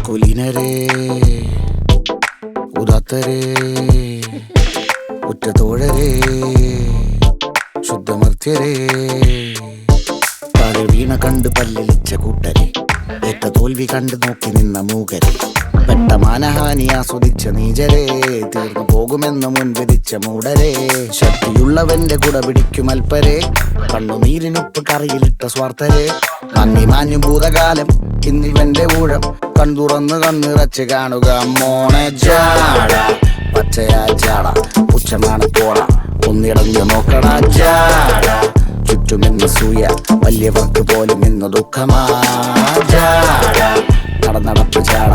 കുലീനരേ ഉദാത്തരേ ഉറ്റതോഴരേ ശുദ്ധമർത്യരേ താഴെ വീണ കണ്ട് പല്ലിളിച്ച കൂട്ടരെ ഏറ്റ തോൽവി കണ്ട് നോക്കി നിന്ന മൂകരെ പെട്ട മാനഹാനി ആസ്വദിച്ച നീചരെ തീർന്നു പോകുമെന്ന് മുൻവിധിച്ച മൂടരെ ശക്തിയുള്ളവന്റെ കുട പിടിക്കും അൽപ്പരെ കണ്ണുനീരിനൊപ്പ് കറിയിലിട്ട സ്വാർത്ഥരെ നന്ദി മാഞ്ഞു ഭൂതകാലം ഇന്നിവന്റെ ഊഴം കൺതുറന്ന് കണ്ണിറച്ച് കാണുക മോണെ ജാട പച്ചയാ ജാട പുച്ഛമാണ് പോട ഒന്നിടഞ്ഞു നോക്കടാ ജാട ചുറ്റുമെന്ന് സൂയ വലിയവർക്ക് പോലും ഇന്ന് ദുഃഖമാ ജാട നടപ്പ് ജാട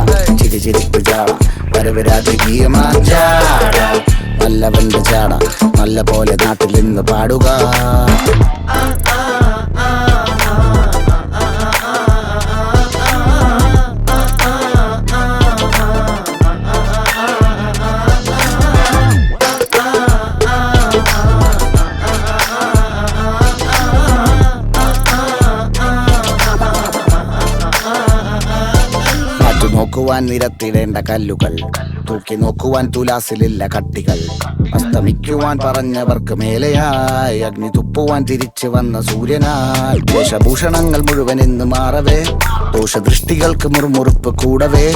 ചിരിപ്പ് ജാട വരവ് രാജകീയമാ ജാട നല്ലവന്റെ ജാട നല്ല പോലെ നാട്ടിൽ ഇന്ന് പാടുക. നോക്കുവാൻ നിരത്തിടേണ്ട കല്ലുകൾ തൂക്കി നോക്കുവാൻ തുലാസിലില്ല കട്ടികൾ അസ്തമിക്കുവാൻ പറഞ്ഞവർക്ക് മേലെയായി അഗ്നി തുപ്പുവാൻ തിരിച്ചു വന്ന സൂര്യനായി വേഷഭൂഷണങ്ങൾ മുഴുവൻ ഇന്ന് മാറവേ ദോഷദൃഷ്ടികൾക്ക് മുറുമുറുപ്പ് കൂടവേ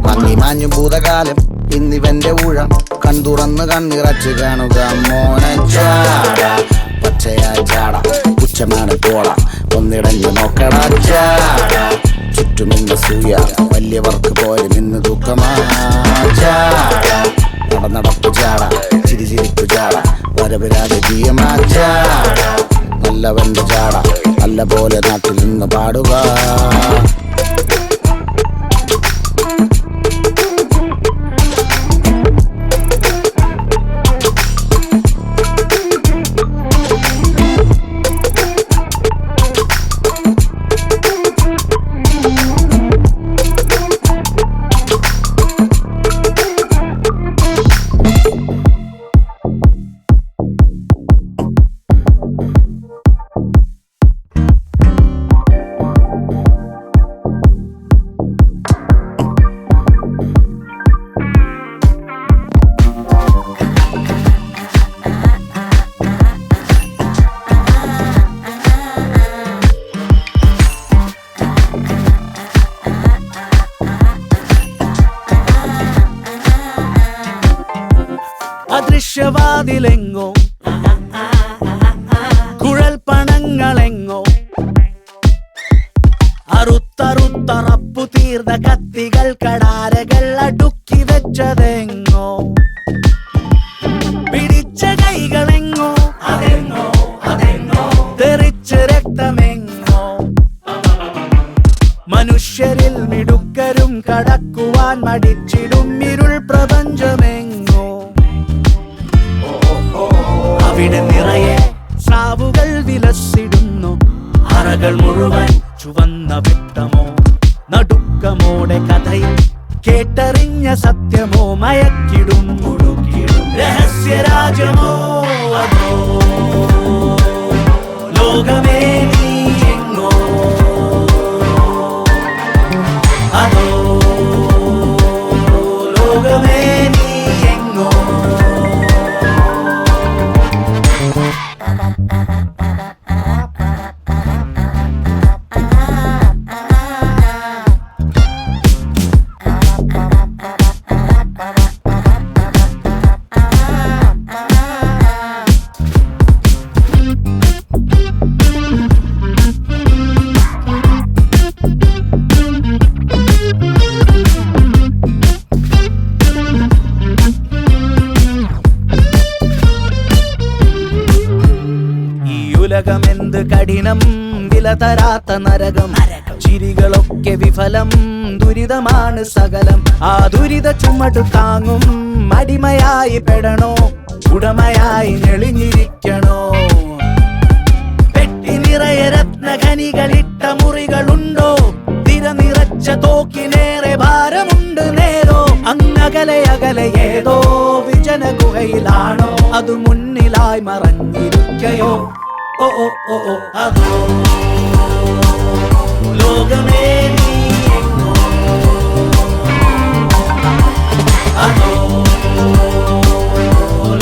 മങ്ങി മാഞ്ഞു ഭൂതകാലം ഇന്നിവന്റെ ഊഴം കൺതുറന്ന് കണ്ണിറച്ച് കാണുക മോനെ ജാട പച്ചയാ ജാട പുച്ഛമാണ് പോട ഒന്നിടഞ്ഞു നോക്കടാ ജാട ചുറ്റുമിന്ന് സൂയ വലിയവർക്ക് പോലും ഇന്ന് ദുഃഖമാ ജാട നടപ്പ് ജാട ചിരിപ്പ് ജാട വരവ് രാജകീയമാ ജാട നല്ലവന്റെ ജാട നല്ല പോലെ നാട്ടിൽ നിന്ന് പാടുക. അദൃശ്യവാതിലെങ്ങോ കുഴൽ പണങ്ങളെങ്ങോ അറുത്തറുത്തറപ്പു തീർന്ന കത്തികൾ കടാരകൾ അടുക്കി വെച്ചതെങ്ങോ പിടിച്ച കൈകളെങ്ങോ തെറിച്ച രക്തമെങ്ങോ മനുഷ്യരിൽ മിടുക്കരും കടക്കുവാൻ മടിച്ചിടും ഇരുൾ പ്രപഞ്ചമെങ്ങോ അവിടെ നിറയെ സ്രാവുകൾ വിലസിടുന്നു അറകൾ മുഴുവൻ ചുവന്ന വെട്ടമോ നടുക്കമോടെ കഥയിൽ കേട്ടറിഞ്ഞ സത്യമോ മയക്കിടും മുഴുകിടും രഹസ്യരാജമോ അതോ ലോകമേ നീ എങ്ങോ അതോ ലോകമേ നീ എങ്ങോ കഠിനം വില തരാത്ത നരകം ചിരികളൊക്കെ വിഫലം ദുരിതമാണ് സകലം ആ ദുരിത ചുമട് താങ്ങും അടിമയായി പെടണോ ഉടമയായി ഞെളിഞ്ഞിരിക്കണോ പെട്ടി നിറയെ രത്നഖനികളിട്ട മുറികളുണ്ടോ തിര നിറച്ച തോക്കിനേറെ ഭാരമുണ്ട് നേരോ അങ്ങകലെ അകലെ ഏതോ വിജന ഗുഹയിലാണോ അത് മുന്നിലായി മറഞ്ഞിരിക്കയോ ഓ ഓ ഓ ഓ അതോ ലോകമേ നീ എങ്ങോ അതോ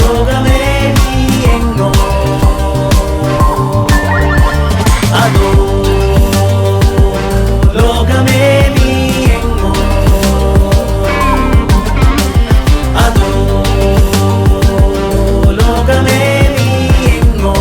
ലോകമേ നീ എങ്ങോ അതോ ലോകമേ നീ എങ്ങോ അതോ ലോകമേ നീ എങ്ങോ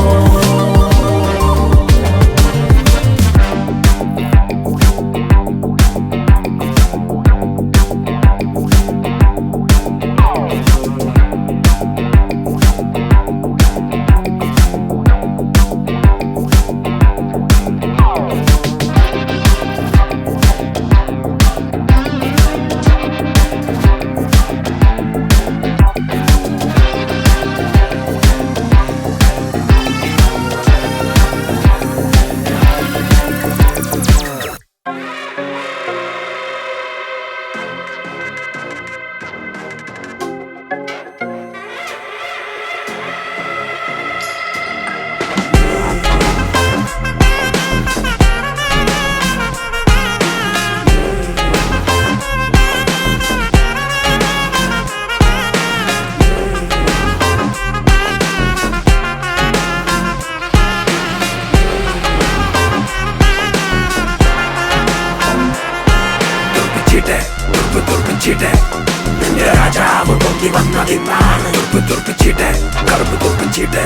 നിന്റെ രാജാവ് പൊങ്ങി വന്നതിന്നാണ് തുറപ്പിച്ചിട്ട് കറുപ്പ് തുറപ്പിച്ചിട്ട്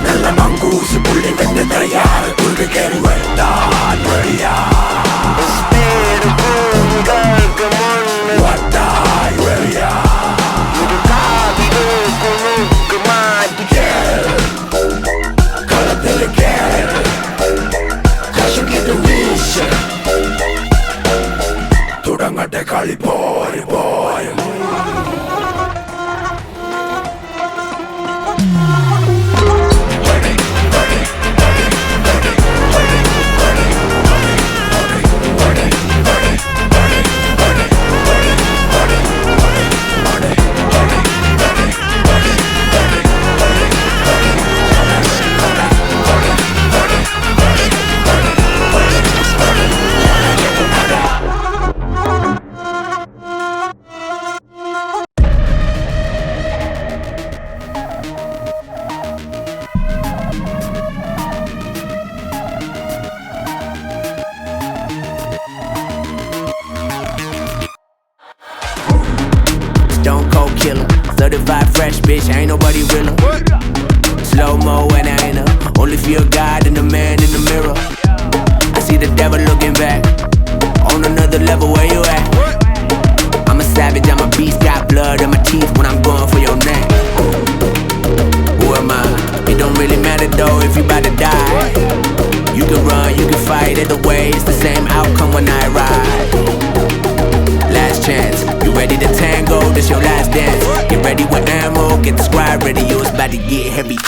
നല്ല മങ്കൂസ് പുള്ളി തന്നെ തയ്യാറ് കുറുകെ കയറി വരാൻ വഴിയാ വട്ടായി വഴിയാ കളത്തില് കയറി തുടങ്ങട്ടെ കളി പോര് പോര് Stone cold killer, certified fresh bitch, ain't nobody realer. Slow-mo and I ain't her, only feel God and the man in the mirror. I see the devil looking back, on another level, where you at? I'm a savage, I'm a beast, got blood in my teeth when I'm going for your neck. Who am I? It don't really matter though if you bout to die. You can run, you can fight, either way it's the same outcome when I ride. Last chance, you ready to tango, this your last dance. Get ready with ammo, get the squad ready, yo, it's about to get heavy.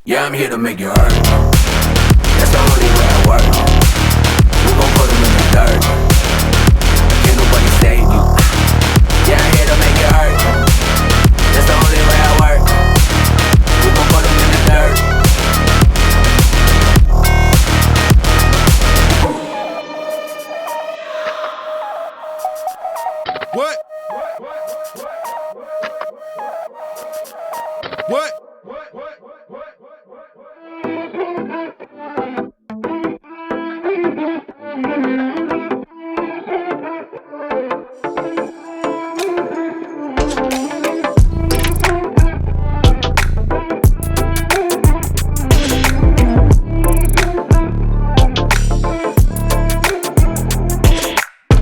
Yeah, I'm here to make you hurt. That's the only way I work. We gon' put them in the dirt. Can't nobody save you. Yeah, I'm here to make you hurt. That's the only way I work. We gon' put them in the dirt. What? What?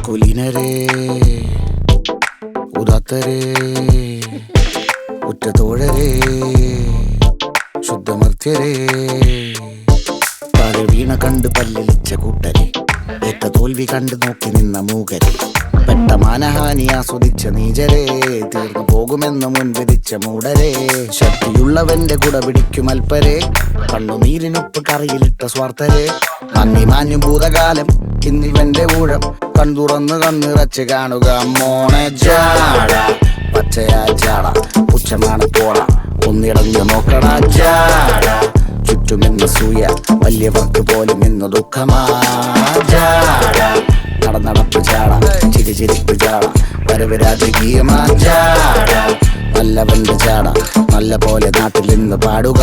കുലീനരേ ഉദാത്തരേ ഉറ്റതോഴരേ ശുദ്ധമർത്യരേ താഴെ വീണ കണ്ട് കണ്ട് പല്ലിളിച്ച കൂട്ടരെ, ഏറ്റ തോൽവി കണ്ട് നോക്കി നിന്ന മൂകരെ, പെട്ട മാനഹാനി ആസ്വദിച്ച നീചരെ, തീർന്നു പോകുമെന്ന് മുൻവിധിച്ച മൂടരെ, ശക്തിയുള്ളവന്റെ കുട പിടിക്കും അൽപ്പരെ, കണ്ണുനീരിനൊപ്പ് കറിയിലിട്ട സ്വാർത്ഥരെ, നന്ദി മാഞ്ഞു ഭൂതകാലം ഇന്നിവന്റെ ഊഴം, കൺതുറന്ന് കണ്ണിറച്ച് കാണുക മോണെ ജാട, പച്ചയാ ജാട പുച്ഛമാണ് പോള, ഒന്നിടഞ്ഞു നോക്കണ ജാട, ചുറ്റുമെന്ന് സൂയ വലിയവർക്ക് പോലും ഇന്ന് ദുഃഖമാ ജാട, നടപ്പ് ചാട ചിരിച്ചിരിപ്പ് ചാട, വരവ് രാജകീയമാ ജാട, നല്ലവന്റെ ചാട നല്ല പോലെ നാട്ടിൽ നിന്ന് പാടുക.